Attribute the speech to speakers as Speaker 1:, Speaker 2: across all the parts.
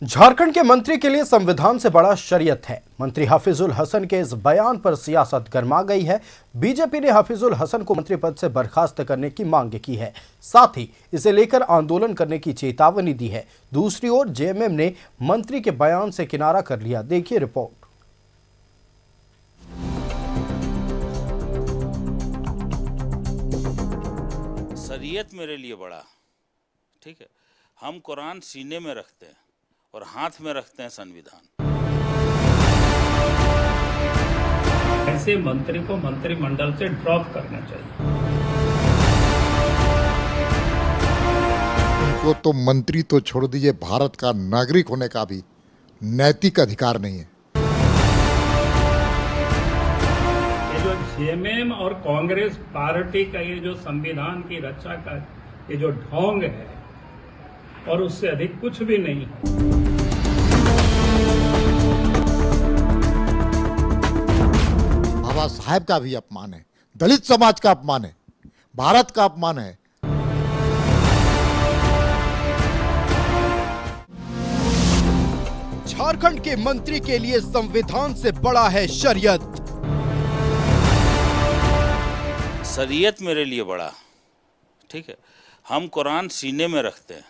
Speaker 1: झारखंड के मंत्री के लिए संविधान से बड़ा शरीयत है। मंत्री हफीजुल हसन के इस बयान पर सियासत गर्मा गई है। बीजेपी ने हफीजुल हसन को मंत्री पद से बर्खास्त करने की मांग की है, साथ ही इसे लेकर आंदोलन करने की चेतावनी दी है। दूसरी ओर जेएमएम ने मंत्री के बयान से किनारा कर लिया। देखिए रिपोर्ट।
Speaker 2: शरीयत मेरे लिए बड़ा ठीक है। हम कुरान सीने में रखते हैं और हाथ में रखते हैं संविधान।
Speaker 3: ऐसे मंत्री को मंत्रिमंडल से ड्रॉप करना चाहिए।
Speaker 4: उनको तो मंत्री तो छोड़ दीजिए, भारत का नागरिक होने का भी नैतिक अधिकार नहीं है।
Speaker 3: ये जो जेएमएम और कांग्रेस पार्टी का ये जो संविधान की रक्षा का ये जो ढोंग है और उससे अधिक कुछ भी नहीं।
Speaker 4: बाबा साहेब का भी अपमान है, दलित समाज का अपमान है, भारत का अपमान है।
Speaker 1: झारखंड के मंत्री के लिए संविधान से बड़ा है शरीयत।
Speaker 2: शरीयत मेरे लिए बड़ा ठीक है। हम कुरान सीने में रखते हैं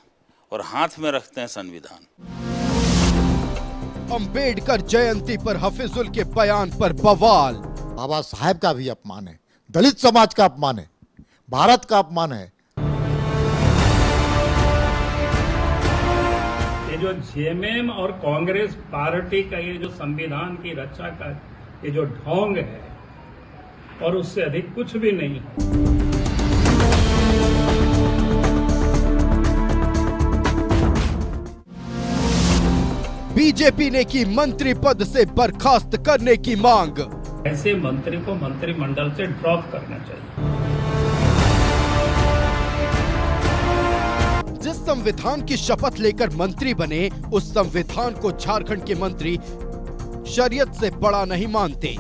Speaker 2: और हाथ में रखते हैं संविधान।
Speaker 1: अंबेडकर जयंती पर हफीजुल के बयान पर बवाल।
Speaker 4: बाबा साहेब का भी अपमान है, दलित समाज का अपमान है, भारत का अपमान है।
Speaker 3: ये जो जेएमएम और कांग्रेस पार्टी का ये जो संविधान की रक्षा का ये जो ढोंग है और उससे अधिक कुछ भी नहीं।
Speaker 1: बीजेपी ने की मंत्री पद से बर्खास्त करने की मांग।
Speaker 3: ऐसे मंत्री को मंत्रिमंडल से ड्रॉप करना चाहिए।
Speaker 1: जिस संविधान की शपथ लेकर मंत्री बने, उस संविधान को झारखंड के मंत्री शरीयत से बड़ा नहीं मानते।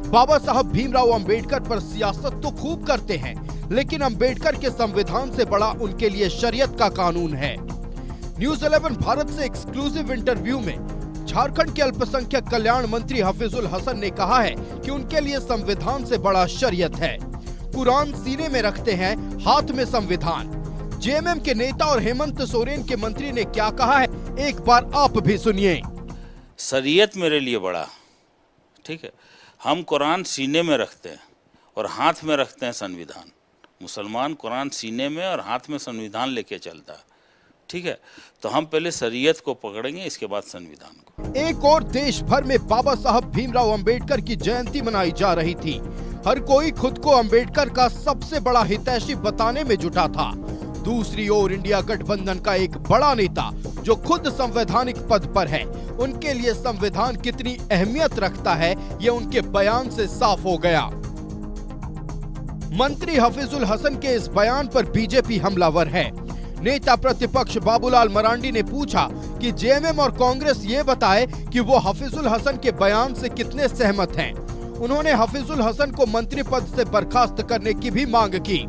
Speaker 1: बाबा साहब भीमराव अंबेडकर पर सियासत तो खूब करते हैं, लेकिन अंबेडकर के संविधान से बड़ा उनके लिए शरीयत का कानून है। न्यूज़ 11 भारत से एक्सक्लूसिव इंटरव्यू में झारखंड के अल्पसंख्यक कल्याण मंत्री हफीजुल हसन ने कहा है कि उनके लिए संविधान से बड़ा शरीयत है। कुरान सीने में रखते हैं, हाथ में संविधान। जेएमएम के नेता और हेमंत सोरेन के मंत्री ने क्या कहा है, एक बार आप भी सुनिए।
Speaker 2: शरीयत मेरे लिए बड़ा ठीक है। हम कुरान सीने में रखते हैं और हाथ में रखते हैं संविधान। मुसलमान कुरान सीने में और हाथ में संविधान लेके चलता है ठीक है। तो हम पहले शरीयत को पकड़ेंगे, इसके बाद संविधान को।
Speaker 1: एक और देश भर में बाबा साहब भीमराव अंबेडकर की जयंती मनाई जा रही थी। हर कोई खुद को अंबेडकर का सबसे बड़ा हितैषी बताने में जुटा था। दूसरी ओर इंडिया गठबंधन का एक बड़ा नेता जो खुद संवैधानिक पद पर है, उनके लिए संविधान कितनी अहमियत रखता है, ये उनके बयान से साफ हो गया। मंत्री हफीजुल हसन के इस बयान पर बीजेपी हमलावर है। नेता प्रतिपक्ष बाबूलाल मरांडी ने पूछा कि जेएमएम और कांग्रेस ये बताए कि वो हफीजुल हसन के बयान से कितने सहमत हैं। उन्होंने हफीजुल हसन को मंत्री पद से बर्खास्त करने की भी मांग की।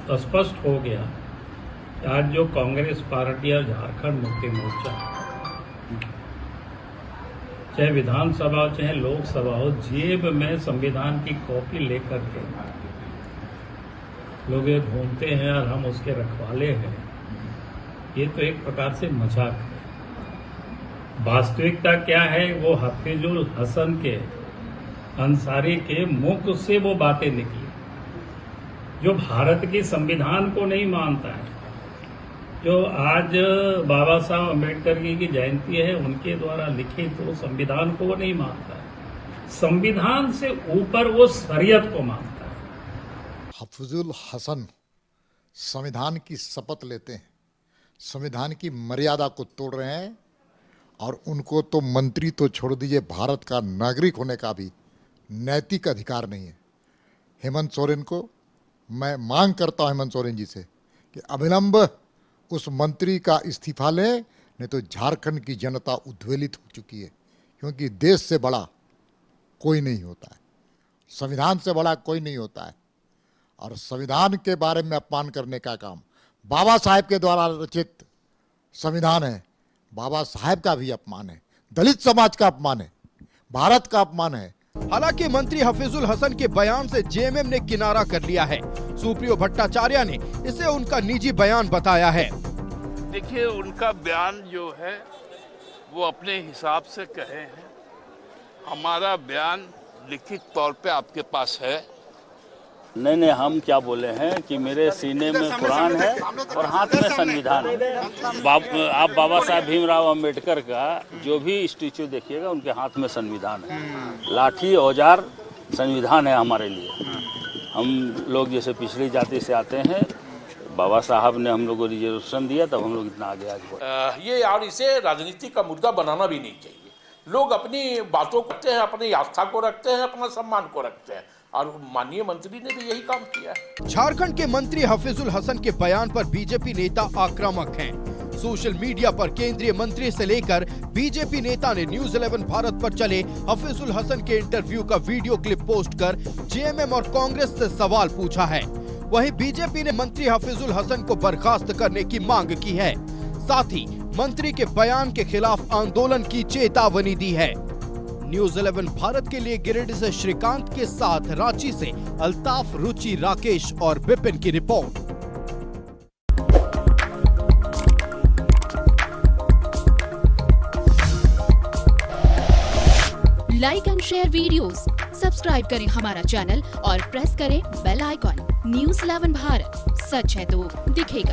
Speaker 3: तो स्पष्ट हो गया कि आज जो कांग्रेस पार्टी और झारखंड मुक्ति मोर्चा, चाहे विधानसभा चाहे लोकसभा हो, जेब में संविधान की कॉपी लेकर के लोग ये घूमते हैं और हम उसके रखवाले हैं, ये तो एक प्रकार से मजाक है। वास्तविकता क्या है, वो हफीजुल हसन के अंसारी के मुख से वो बातें निकली जो भारत की संविधान को नहीं मानता है। जो आज बाबा साहब अम्बेडकर की जयंती है, उनके द्वारा लिखित वो संविधान को वो नहीं मानता है। संविधान से ऊपर वो शरीयत को मानता है।
Speaker 4: हफीजुल हसन संविधान की शपथ लेते हैं, संविधान की मर्यादा को तोड़ रहे हैं, और उनको तो मंत्री तो छोड़ दीजिए, भारत का नागरिक होने का भी नैतिक अधिकार नहीं है। हेमंत सोरेन को मैं मांग करता हूं, हेमंत सोरेन जी से, कि अविलंब उस मंत्री का इस्तीफा लें, नहीं तो झारखंड की जनता उद्वेलित हो चुकी है। क्योंकि देश से बड़ा कोई नहीं होता है, संविधान से बड़ा कोई नहीं होता है। और संविधान के बारे में अपमान करने का काम बाबा साहेब के द्वारा रचित संविधान है, बाबा साहेब का भी अपमान है, दलित समाज का अपमान है, भारत का अपमान है।
Speaker 1: हालांकि मंत्री हफीजुल हसन के बयान से जेएमएम ने किनारा कर लिया है। सुप्रियो भट्टाचार्य ने इसे उनका निजी बयान बताया है।
Speaker 5: देखिए, उनका बयान जो है वो अपने हिसाब से कहे हैं। हमारा बयान लिखित तौर पे आपके पास है।
Speaker 2: नहीं, हम क्या बोले हैं कि मेरे सीने में कुरान है और हाथ में संविधान है। आप बाबा साहब भीमराव अंबेडकर का जो भी स्टैचू देखिएगा, उनके हाथ में संविधान है। लाठी औजार संविधान है हमारे लिए। हम लोग जैसे पिछड़ी जाति से आते हैं, बाबा साहब ने हम लोग को रिजर्वेशन दिया, तब हम लोग इतना आगे बढ़े।
Speaker 6: ये और इसे राजनीति का मुद्दा बनाना भी नहीं चाहिए। लोग अपनी बातों को रखते हैं, अपनी आस्था को रखते हैं, अपना सम्मान को रखते हैं, और माननीय मंत्री ने भी यही काम किया है।
Speaker 1: झारखंड के मंत्री हफीजुल हसन के बयान पर बीजेपी नेता आक्रामक हैं। सोशल मीडिया पर केंद्रीय मंत्री से लेकर बीजेपी नेता ने न्यूज़ 11 भारत पर चले हफीजुल हसन के इंटरव्यू का वीडियो क्लिप पोस्ट कर जेएमएम और कांग्रेस से सवाल पूछा है। वहीं बीजेपी ने मंत्री हफीजुल हसन को बर्खास्त करने की मांग की है। साथ ही मंत्री के बयान के खिलाफ आंदोलन की चेतावनी दी है। न्यूज़ 11 भारत के लिए गिरिडीह से श्रीकांत के साथ रांची से अल्ताफ, रुचि, राकेश और विपिन की report.
Speaker 7: Like and share videos, subscribe करें हमारा चैनल और प्रेस करें बेल आइकॉन। न्यूज़ 11 भारत, सच है तो दिखेगा।